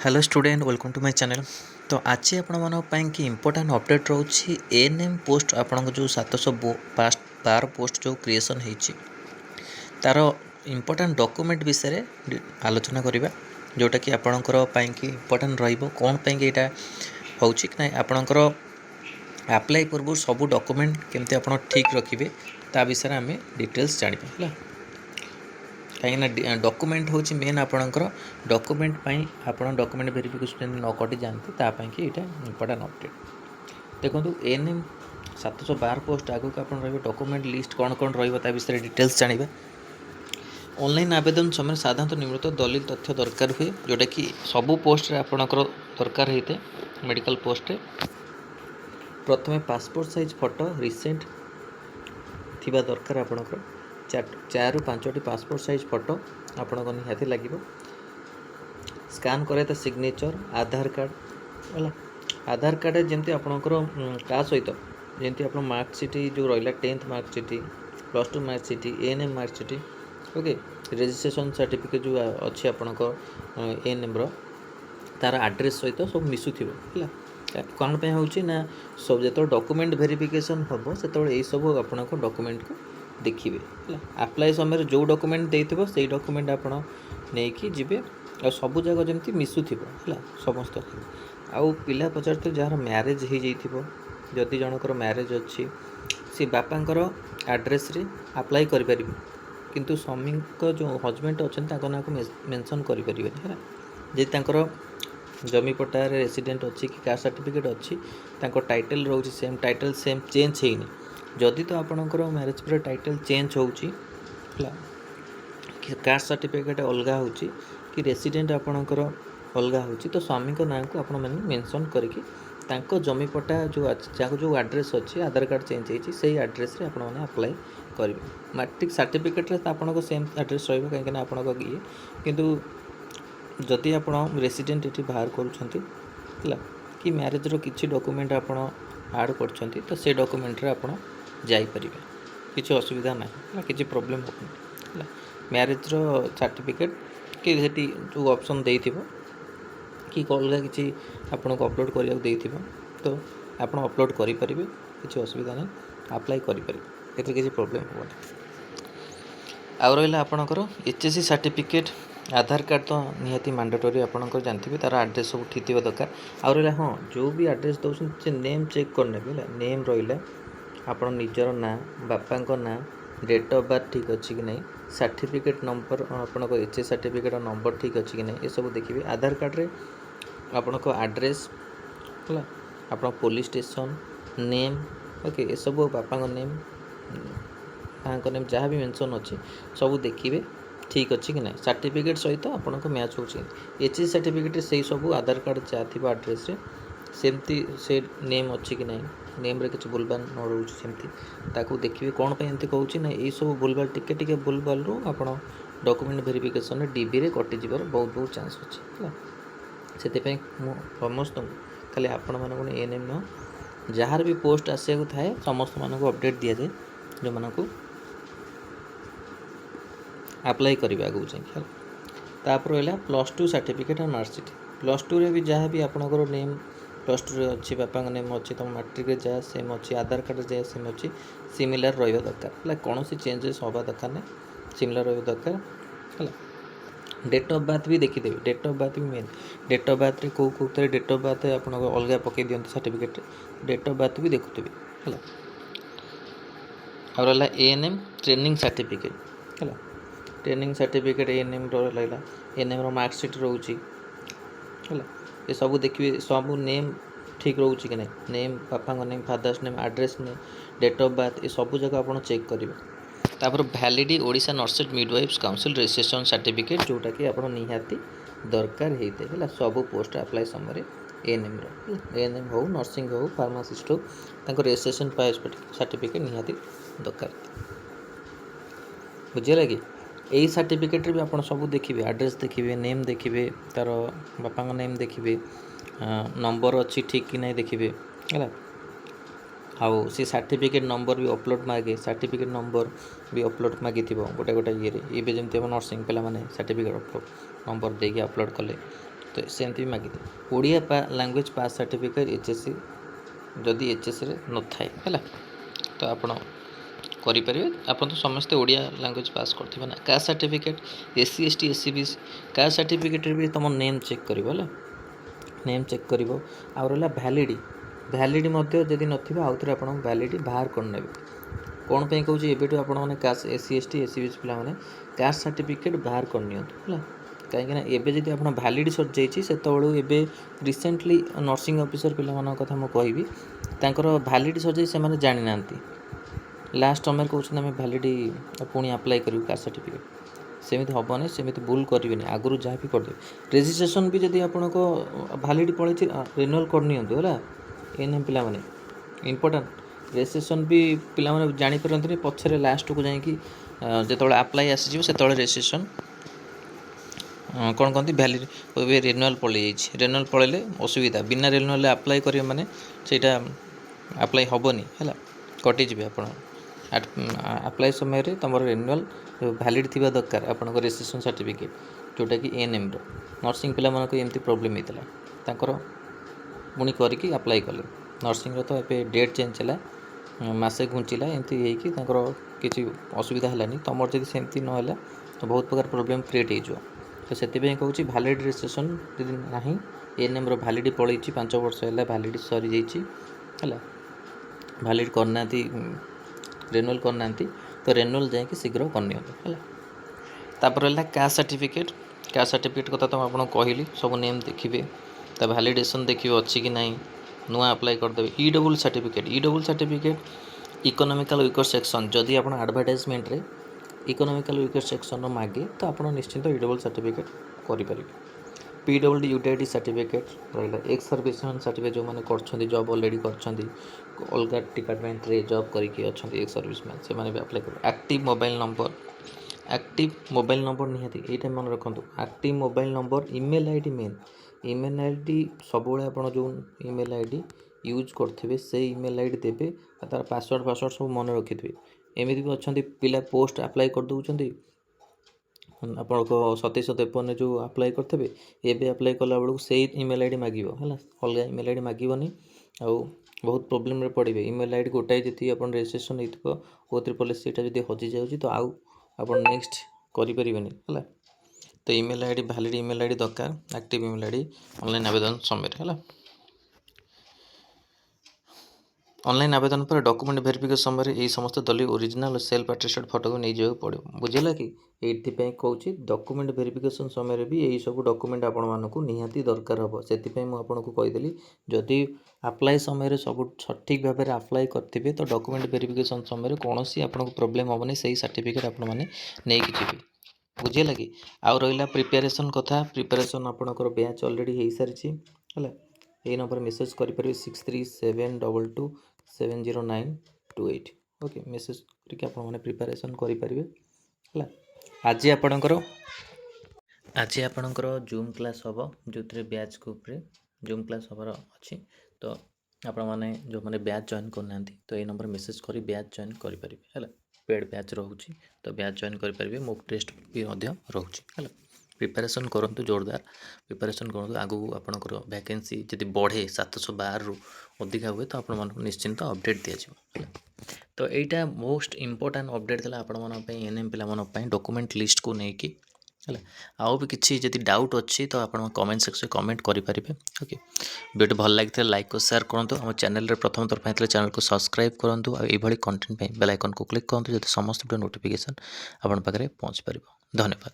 Hello student welcome to my channel. तो आज आपण कि इंपोर्टेंट अपडेट रोचे एएनएम पोस्ट आपण जो 712 पोस्ट जो क्रिएशन होती तार इंपोर्टेंट डॉक्यूमेंट विषय आलोचना करवा जोटा कि आपणकर कि इंपोर्टेंट कौन यहाँ हूँ कि ना आपणकर अप्लाई पूर्व सब डॉक्यूमेंट केमती आप ठीक रखिए ता विषय आम डिटेल्स जाना है कहीं डॉक्यूमेंट हूँ मेन आपणकर डॉक्यूमेंट आप डॉक्यूमेंट वेरिफिकेशन न कटि जाती ताकि यहाँ इंपोर्टेंट अपडेट देखो एएनएम 712 पोस्ट आगे आप डॉक्यूमेंट लिस्ट कौन कौन रहा विषय डिटेल्स जाना। ऑनलाइन आवेदन समय साधारणतः निम्नलिखित दलिल तथ्य दरकार हुए जोटा कि सबू पोस्ट आपणकर दरकार होता है मेडिकल पोस्ट प्रथम पासपोर्ट साइज फोटो रिसेंट थिबा दरकार आपणकर 4 ରୁ 5ଟି पासपोर्ट साइज फोटो आपण निहाती लगे स्कान करे तो सिग्नेचर आधार कार्ड है आधार कार्ड जमती आपणकर का सहित जमती आप मार्कसीट जो रहा 10th marksheet +2 marksheet ANM marksheet okay registration certificate जो अच्छी आपणकर एएनएम तार एड्रेस सहित सब मिसुथिबो है कौन पे होची ना सब जो डॉक्यूमेंट वेरिफिकेशन हम से यही सब आपण डॉक्यूमेंट को देखिए अप्लाई समय जो डॉक्यूमेंट देथिबो से डॉक्यूमेंट आपण नेकी जिबे आ सब जगह जमती मिसुथिबो है समस्त आउ पिला पचारते जार मैरेज हो जाइथिबो जदि जनकर मैरेज अच्छी सी बापांकर एड्रेस रे अप्लाई करि परिबे किंतु स्वामी को जो हजबैंड अच्छा ना को मेंशन करि परिबे है जे तांकर जमी पट्टा रेसिडेंट अच्छी कि कास्ट सर्टिफिकेट अच्छी तांको टाइटल रोची सेम टाइटल सेम चेंज हेनी जदि तो आपणकर मैरेज पर टाइटल चेंज होची कि कास्ट सर्टिफिकेट अलग होची कि रेसिडेंट आपणकर अलग होची तो स्वामी को नाम को आपण माने मेंशन करके तांको जमी पट्टा जो जाको जो एड्रेस अच्छी आधार कार्ड चेंज होती से एड्रेस रे आपण माने अप्लाई करेंगे मैट्रिक सर्टिफिकेट रे आपण को सेम एड्रेस रहिबो कहीं ना आपण को ये किंतु जदि आप रेसिडेंट ये बाहर करूँ कि मैरेज रो किसी डॉक्यूमेंट आप आड कर तो से डॉक्यूमेंट रे आप जापर किसी असुविधा ना कि प्रोब्लेम हो मैरेज रो सर्टिफिकेट कि जो ऑप्शन दे कि अलग किसी आपन को अपलोड करने तो आप अपलोड करेंगे किसी असुविधा ना अप्लाई करेंगे ये किसी प्रोब्लेम हो आउ रहा आपणकर एचएससी सर्टिफिकेट आधार कार्ड तो निहाती मैंडेटरी आपंकर जानते तार एड्रेस सब ठीक दरकार आउ रहा हाँ जो भी एड्रेस दौरान से नेम चेक करने नेम रहा आप निजर ना बापा ना डेट ऑफ बर्थ ठीक अच्छी कि नहीं सर्टिफिकेट नंबर आपको एचएस सर्टिफिकेट नंबर ठीक अच्छी कि नहीं ये सब देखिए आधार कार्ड रे आपण को एड्रेस है आप पुलिस स्टेशन नेम ओके ये सब बापा नेम माँ नेम जहाँ भी मेंशन अच्छी सब देखिए ठीक अच्छी कि ना सर्टिफिकेट सहित आपन को मैच हो एचएस सर्टिफिकेट से सब आधार कार्ड जहाँ थी एड्रेस रे सेमती से नेम अच्छी कि नहीं नेम रे किसी भूलभाल न रोचे सेमती ताकू देखिए कौन पे एमती कहूँ ना यही सब भूलभाल टिके टिके भूलभाल रू आप डॉक्यूमेंट वेरिफिकेशन डीबी रे कटि जीवार बहुत बहुत चांस अच्छे से समस्त खाली आपण मानक एएनएम न जार भी पोस्ट आसिया थाए समस्त मानक अपडेट दि जाए जो मानक अप्लाई करेंगे आगू चाहिए तापर रहा +2 सर्टिफिकेट और मार्कसीट +2 रे भी जहाँ भी आपंकर नेम +2 रे अच्छी बापा नेम अच्छी तुम मैट्रिक रे जहाँ सेम अच्छी आधार कार्ड जहाँ सेम अच्छी सिमिलर रहा दरकार है कौन सी चेंजेस हवा दरकार ना सिमिलर रहा दरकार है डेट ऑफ बर्थ भी देखीदेवी डेट ऑफ बर्थ भी मेन डेट ऑफ बर्थ रे कौ डेट ऑफ बर्थ आप अलग पकई दिखते सर्टिफिकेट डेट ऑफ बर्थ भी देखुवी है और रहा एएनएम ट्रेनिंग सर्टिफिकेट है ट्रेनिंग सर्टिफिकेट एएनएम रहा एएनएम मार्कसीट रोची है ये सब देखिए सब नेम ठीक रोचे कि नहीं नेम बापा name father's name address name date of birth ये सब जगह आप चेक करेंगे तापर वैलिडी ओडिशा नर्सेट मिडवाइफ्स काउंसिल रजिस्ट्रेशन सर्टिफिकेट जोटा कि आप निहाती दरकार होते है सब पोस्ट अप्लाई समय एएनएम हो नर्सिंग हो फार्मासिस्ट हो रजिस्ट्रेशन सर्टिफिकेट निहाती दरकार बुझे कि यही सर्टिफिकेट भी आप सब देखिए एड्रेस देखिए नेम देखिए तार बापा नेम देखिए नंबर अच्छी ठीक कि नहीं देखिए है आउ सी सर्टिफिकेट नंबर भी अपलोड मागे सर्टिफिकेट नंबर भी अपलोड मागी गोटे गोटे ये जमी नर्सिंग पे सर्टिफिकेट अपलोड नंबर देके अपलोड कले तो सेमती भी मागिदे ओडिया लैंग्वेज पास सर्टिफिकेट एचएससी जदि एचएससी न थाए है तो आपण करेंगे आप तो समस्ते ओडिया लैंग्वेज पास करते ना caste certificate SC ST SC B caste certificate भी तुम नेम चेक कर नेम चेक कर आ रहा भैलिडी जदि ना आउ थे आप भैलिडी बाहर करने कौन पे कहूँ एबेठू आपण मैंने caste SC ST SC B पिला माने कास्ट सर्टिफिकेट बाहर करनी है कहीं एबे जदि आप भैलिडी सर जाइए से रिसेंटली नर्सिंग ऑफिसर पिला कथा मुझे कहबी तांकर भैलिडी सर जाए से जानी ना लास्ट समय कहते आम भैलिडी पुणी अप्लाई करूँ कास्ट सर्टिफिकेट सेमती हेनी सेमती भूल करेंगे आगुरी जहाँ भी करदे रेजिस्ट्रेशन भी जब आपण भैलिडी पड़े रिन्यूअल करनी है एनएम पिला माने इंपोर्टेंट रेजिस्ट्रेशन भी पिला माने जानी परंतनी पछरे लास्ट को जाइए जो अप्लाई आसीज से रेजिस्ट्रेशन कौन कहते भैलिडी रिन्यूअल पड़े रिन्यूअल पड़े असुविधा बिना रिन्यूअल अप्लाई करेंगे माने सेटा अप्लाई हेनी है कटिजी आप अप्लाई समय तुम रिन्यूअल भैलिड थी दरकार आप रेजिस्ट्रेशन सर्टिफिकेट जोटा कि एएनएम नर्सिंग पिला मानक एमती प्रोब्लेम होता पुणी करके अप्लाई कले नर्सिंग तो ये डेट चेंज है मसे घुंचला एमती किसी असुविधा है तुम जब सेमती ना तो बहुत प्रकार प्रोब्लेम क्रिएट हो तो से कहूँ भैलिड रेजिस्ट्रेशन जब ना एएनएम भैलिडी पलि 5 वर्ष है भैलिडी सरी जाइए भैलिड करना रिन्यूअल करना तो रिन्यूअल जाकि शीघ्र करनी तापर है कास्ट सर्टिफिकेट कथा तो आपको कहली सब नेम देखिए तो भैलिडेसन देखिए अच्छी कि नहीं नुआ अप्लाई करदे EW certificate economical weaker section जदि आप एडवर्टाइजमेंट रे इकोनॉमिकल वीकर सेक्शन मागे तो आप निश्चिंत ईडब्ल्यू सर्टिफिकेट करेंगे पीडब्ल्यूडी यूटीआईडी सर्टिफिकेट रहा एक्स सर्विसमैन सर्टिफिकेट जो मैंने कर जॉब ऑलरेडी कर अलग डिपार्टमेंट रे जॉब करके अच्छा एक्स सर्विसमैन से मैंने भी अप्लाई कर एक्टिव मोबाइल नंबर निहाती यहाँ मन रखु active mobile number email ID main email ID सब आप जो ईमेल आईडी यूज करेंगे से ईमेल आईडी देवे तार पासवर्ड सब मन रखिथे एमती भी अच्छा पिला पोस्ट अप्लाई कर दौरान आप 2753 जो अप्लाई करते एबे अप्लाई कला बेलू से ईमेल आईडी मांग है अलग ईमेल आईडी मांगनी आउ बहुत प्रोब्लेम पड़े ईमेल आईडी गोटाए जी आप रेजिस्ट्रेशन हो O3 सीटा जब हजि जाऊँगी तो आउ आप नेक्स्ट करें है तो email ID valid email ID दरकार एक्टिव ईमेल आईडी ऑनलाइन आवेदन समय है ऑनलाइन आवेदन पर डॉक्यूमेंट वेरिफिकेशन समय ये समस्त दलीय ओरिजिनल सेल्फ अटेस्टेड फोटो को नहीं जाओ पड़ो बुझेगा कि ये कहूँ डॉक्यूमेंट वेरिफिकेशन समय भी यही सब डॉक्यूमेंट आपको निहाती दरकार हम से मुझे कहीदेली जदि अप्लाई समय सब सठिक भाव में अप्लाई करेंगे तो डॉक्यूमेंट वेरिफिकेशन समय कौन आपको प्रोब्लेम हेनी से सर्टिफिकेट आपने जी बुझेगा कि आउ रहा प्रिपेरेसन कथा प्रिपेरेसन आपंकर बैच अलरेडी हो सारी है यही नंबर मेसेज करेंगे 6372270928 ओके मेसेज करके आपने प्रिपेरेसन करेंगे है आज आपणकर जूम क्लास हम जो बैच ग्रुप रे जूम क्लास हमार अच्छी तो आपण मैंने जो मैंने बैच जॉइन करना तो ये नंबर मेसेज कर बैच जॉइन करेंगे है पेड बैच रोचे तो बैच जॉइन करेंगे मॉक टेस्ट भी रोचे है प्रिपेरेसन करूँ जोरदार प्रिपेरेसन करूँ आगू आपंकर वैकेंसी जब बढ़े 712 रु अधिका हुए तो आप निश्चिंत अपडेट दिज्व तो यहाँ मोस्ट इंपोर्टेंट अपडेट था आपण एनएम पिला डॉक्यूमेंट लिस्ट को लेकिन है आउ भी किसी जब डाउट अच्छी तो आप कमेंट सेक्शन कमेंट करेंगे ओके वीडियो भल लगी लाइक और शेयर करूँ आम चैनल प्रथम थर पाई चैनल को सब्सक्राइब करूँ और कंटेंट बेल आइकन को क्लिक करूँ जो समस्त वीडियो नोटिफिकेशन आप पाखे पहुँच पार धन्यवाद।